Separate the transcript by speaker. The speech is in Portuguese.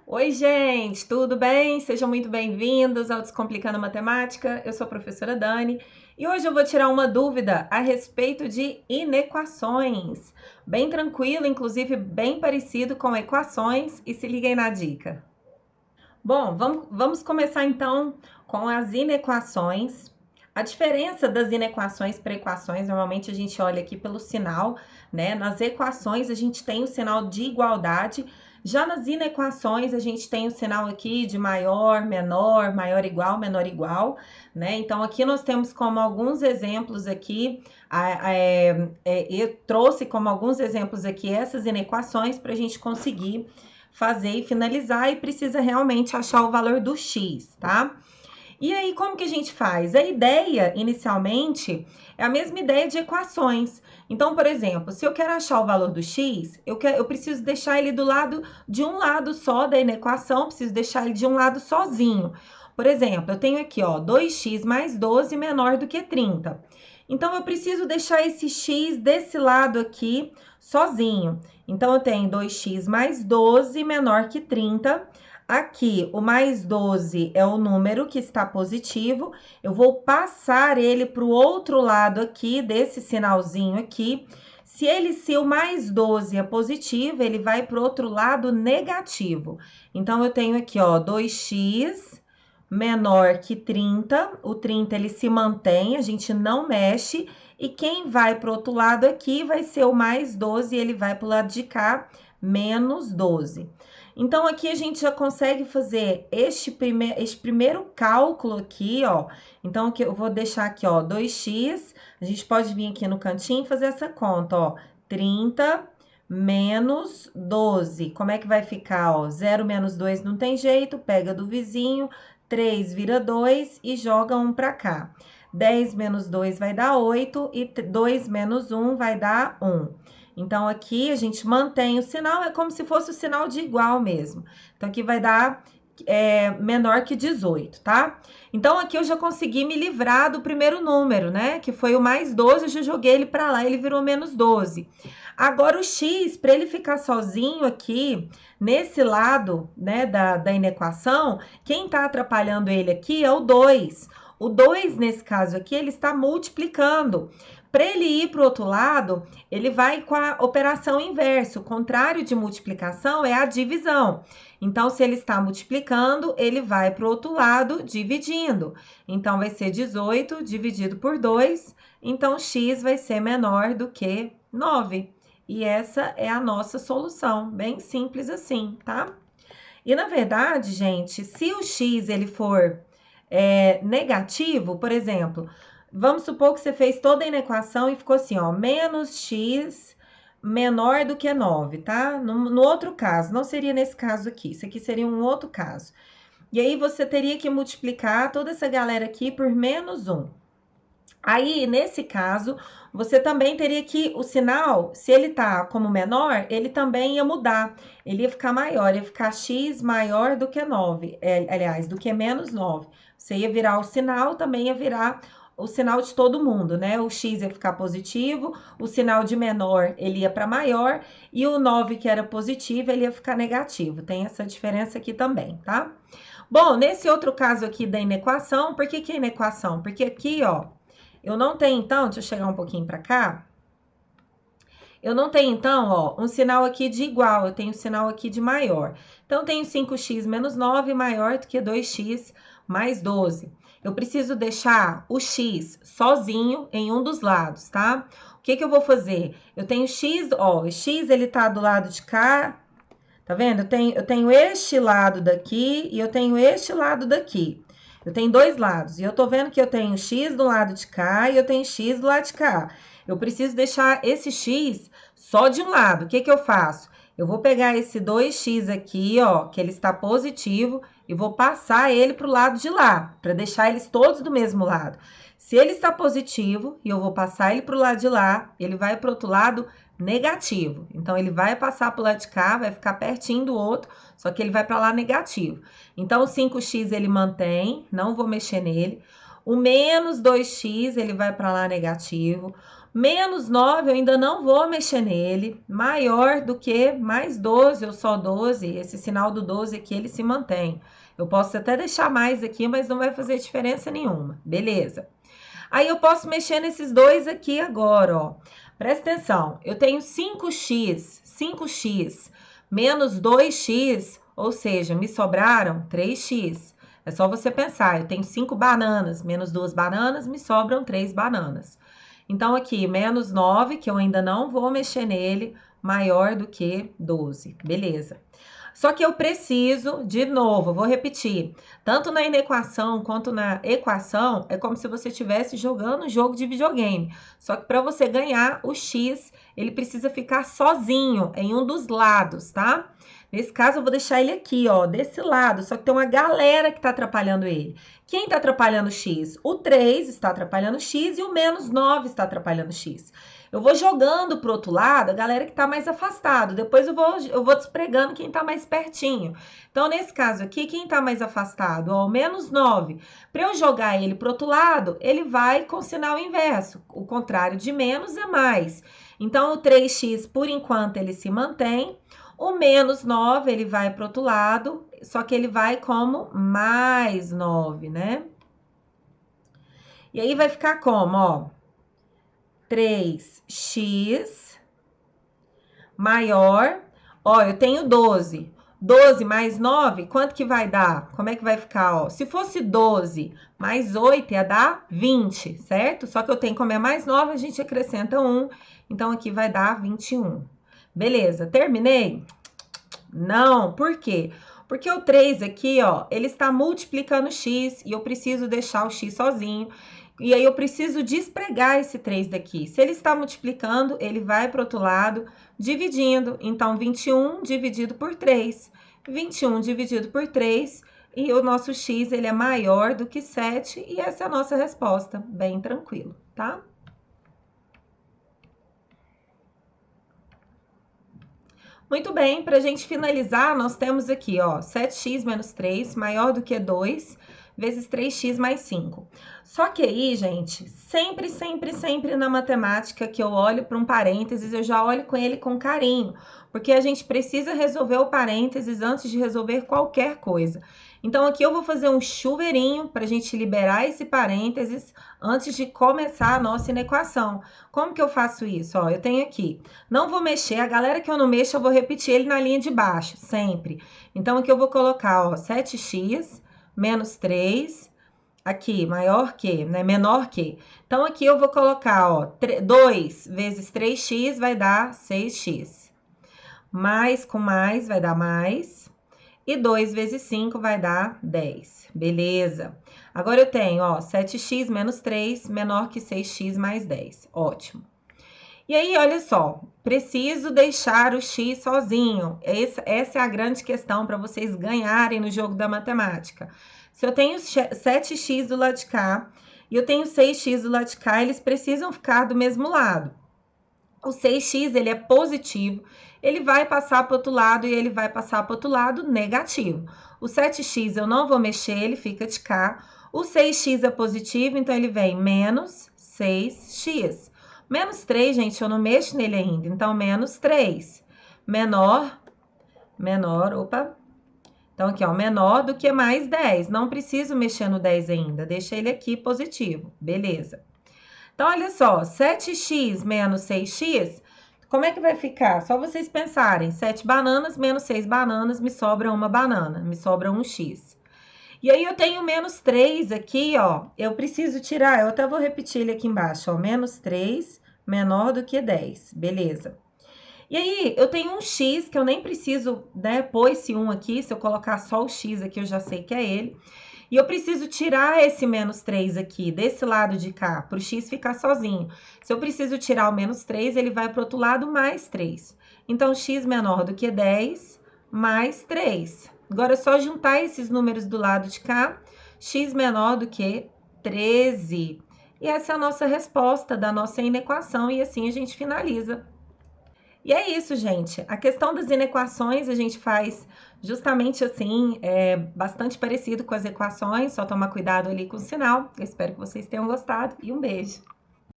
Speaker 1: Oi, gente, tudo bem? Sejam muito bem-vindos ao Descomplicando Matemática. Eu sou a professora Dani e hoje eu vou tirar uma dúvida a respeito de inequações. Bem tranquilo, inclusive bem parecido com equações, e se liguem na dica. Bom, vamos começar então com as inequações. A diferença das inequações para equações, normalmente a gente olha aqui pelo sinal, né? Nas equações a gente tem o sinal de igualdade, já nas inequações a gente tem o sinal aqui de maior, menor, maior igual, menor igual, né? Então aqui nós temos como alguns exemplos aqui, eu trouxe como alguns exemplos aqui essas inequações para a gente conseguir fazer e finalizar, e precisa realmente achar o valor do x, tá? E aí, como que a gente faz? A ideia, inicialmente, é a mesma ideia de equações. Então, por exemplo, se eu quero achar o valor do x, eu preciso deixar ele do lado de um lado só da inequação, preciso deixar ele de um lado sozinho. Por exemplo, eu tenho aqui, ó, 2x mais 12 menor do que 30. Então, eu preciso deixar esse x desse lado aqui sozinho. Então, eu tenho 2x mais 12 menor que 30. Aqui, o mais 12 é o número que está positivo. Eu vou passar ele para o outro lado aqui, desse sinalzinho aqui. Se o mais 12 é positivo, ele vai para o outro lado negativo. Então, eu tenho aqui, ó, 2x menor que 30. O 30, ele se mantém, a gente não mexe. E quem vai para o outro lado aqui vai ser o mais 12, ele vai para o lado de cá, menos 12. Então, aqui a gente já consegue fazer este primeiro cálculo aqui, ó. Então, eu vou deixar aqui, ó, 2x. A gente pode vir aqui no cantinho e fazer essa conta, ó. 30 menos 12. Como é que vai ficar, ó? 0 menos 2 não tem jeito, pega do vizinho. 3 vira 2 e joga 1 para cá. 10 menos 2 vai dar 8 e 2 menos 1 vai dar 1. Então, aqui a gente mantém o sinal, é como se fosse o sinal de igual mesmo. Então, aqui vai dar menor que 18, tá? Então, aqui eu já consegui me livrar do primeiro número, né? Que foi o mais 12, eu já joguei ele para lá, ele virou menos 12. Agora, o x, para ele ficar sozinho aqui, nesse lado, né, da inequação, quem tá atrapalhando ele aqui é o 2. O 2, nesse caso aqui, ele está multiplicando. Para ele ir para o outro lado, ele vai com a operação inversa. O contrário de multiplicação é a divisão. Então, se ele está multiplicando, ele vai para o outro lado dividindo. Então, vai ser 18 dividido por 2. Então, x vai ser menor do que 9. E essa é a nossa solução, bem simples assim, tá? E, na verdade, gente, se o x ele for negativo, por exemplo, vamos supor que você fez toda a inequação e ficou assim, ó, menos x menor do que 9, tá? No outro caso, não seria nesse caso aqui, isso aqui seria um outro caso. E aí, você teria que multiplicar toda essa galera aqui por menos 1. Aí, nesse caso, você também teria que, o sinal, se ele tá como menor, ele também ia mudar. Ele ia ficar maior, ia ficar x maior do que 9, aliás, do que menos 9. Você ia virar o sinal, também ia virar o sinal de todo mundo, né? O x ia ficar positivo, o sinal de menor, ele ia para maior, e o 9, que era positivo, ele ia ficar negativo. Tem essa diferença aqui também, tá? Bom, nesse outro caso aqui da inequação, por que que é inequação? Porque aqui, ó, eu não tenho, então, deixa eu chegar um pouquinho para cá. Eu não tenho, então, ó, um sinal aqui de igual, eu tenho um sinal aqui de maior. Então, eu tenho 5x menos 9 maior do que 2x mais 12. Eu preciso deixar o x sozinho em um dos lados, tá? O que que eu vou fazer? Eu tenho x, ó, o x ele tá do lado de cá, tá vendo? Eu tenho este lado daqui e eu tenho este lado daqui. Eu tenho dois lados, e eu tô vendo que eu tenho x do lado de cá e eu tenho x do lado de cá. Eu preciso deixar esse x só de um lado. O que que eu faço? Eu vou pegar esse 2x aqui, ó, que ele está positivo, e vou passar ele pro lado de lá, para deixar eles todos do mesmo lado. Se ele está positivo, e eu vou passar ele pro lado de lá, ele vai pro outro lado negativo. Então, ele vai passar pro lado de cá, vai ficar pertinho do outro, só que ele vai para lá negativo. Então, o 5x ele mantém, não vou mexer nele. O menos 2x ele vai para lá negativo. Menos 9, eu ainda não vou mexer nele. Maior do que mais 12 ou só 12, esse sinal do 12 aqui, ele se mantém. Eu posso até deixar mais aqui, mas não vai fazer diferença nenhuma. Beleza. Aí eu posso mexer nesses dois aqui agora, ó. Presta atenção, eu tenho 5x menos 2x, ou seja, me sobraram 3x. É só você pensar, eu tenho 5 bananas, menos 2 bananas, me sobram 3 bananas. Então, aqui, menos 9, que eu ainda não vou mexer nele, maior do que 12. Beleza. Só que eu preciso, de novo, vou repetir, tanto na inequação quanto na equação, é como se você estivesse jogando um jogo de videogame. Só que para você ganhar o x, ele precisa ficar sozinho em um dos lados, tá? Nesse caso, eu vou deixar ele aqui, ó, desse lado, só que tem uma galera que tá atrapalhando ele. Quem tá atrapalhando o x? O 3 está atrapalhando o x e o menos 9 está atrapalhando o x. Eu vou jogando pro outro lado a galera que tá mais afastado. Depois eu vou despregando quem tá mais pertinho. Então, nesse caso aqui, quem tá mais afastado? Ó, o menos 9. Para eu jogar ele pro outro lado, ele vai com sinal inverso. O contrário de menos é mais. Então, o 3x, por enquanto, ele se mantém. O menos 9, ele vai pro outro lado, só que ele vai como mais 9, né? E aí, vai ficar como, ó? 3x maior, ó, eu tenho 12. 12 mais 9, quanto que vai dar? Como é que vai ficar, ó? Se fosse 12 mais 8, ia dar 20, certo? Só que eu tenho, como é mais 9, a gente acrescenta 1, então aqui vai dar 21. Beleza, terminei? Não, por quê? Porque o 3 aqui, ó, ele está multiplicando x e eu preciso deixar o x sozinho. E aí eu preciso despregar esse 3 daqui. Se ele está multiplicando, ele vai para o outro lado, dividindo. Então, 21 dividido por 3. 21 dividido por 3, e o nosso x, ele é maior do que 7, e essa é a nossa resposta. Bem tranquilo, tá? Muito bem, para a gente finalizar, nós temos aqui, ó, 7x menos 3 maior do que 2, vezes 3x mais 5. Só que aí, gente, sempre na matemática que eu olho para um parênteses, eu já olho com ele com carinho, porque a gente precisa resolver o parênteses antes de resolver qualquer coisa. Então, aqui eu vou fazer um chuveirinho para a gente liberar esse parênteses antes de começar a nossa inequação. Como que eu faço isso? Ó, eu tenho aqui, não vou mexer, a galera que eu não mexo, eu vou repetir ele na linha de baixo, sempre. Então, aqui eu vou colocar, ó, 7x menos 3, aqui, maior que, né, menor que. Então, aqui eu vou colocar, ó, 2 vezes 3x vai dar 6x. Mais com mais vai dar mais. E 2 vezes 5 vai dar 10. Beleza. Agora eu tenho, ó, 7x menos 3 menor que 6x mais 10. Ótimo. E aí, olha só, preciso deixar o x sozinho. Essa é a grande questão para vocês ganharem no jogo da matemática. Se eu tenho 7x do lado de cá e eu tenho 6x do lado de cá, eles precisam ficar do mesmo lado. O 6x, ele é positivo, ele vai passar para o outro lado e ele vai passar para o outro lado negativo. O 7x eu não vou mexer, ele fica de cá. O 6x é positivo, então ele vem menos 6x. Menos 3, gente, eu não mexo nele ainda, então menos 3. Menor, opa. Então, aqui, ó, menor do que mais 10. Não preciso mexer no 10 ainda, deixa ele aqui positivo, beleza. Então, olha só, 7x menos 6x, como é que vai ficar? Só vocês pensarem, 7 bananas menos 6 bananas, me sobra uma banana, me sobra um x. E aí, eu tenho menos 3 aqui, ó, eu preciso tirar, eu até vou repetir ele aqui embaixo, ó, menos 3 menor do que 10, beleza. E aí, eu tenho um x que eu nem preciso, né, pôr esse 1 aqui, se eu colocar só o x aqui, eu já sei que é ele. E eu preciso tirar esse menos 3 aqui, desse lado de cá, para o x ficar sozinho. Se eu preciso tirar o menos 3, ele vai para o outro lado mais 3. Então, x menor do que 10, mais 3. Agora, é só juntar esses números do lado de cá, x menor do que 13. E essa é a nossa resposta da nossa inequação, e assim a gente finaliza. E é isso, gente. A questão das inequações a gente faz justamente assim, bastante parecido com as equações, só tomar cuidado ali com o sinal. Eu espero que vocês tenham gostado e um beijo.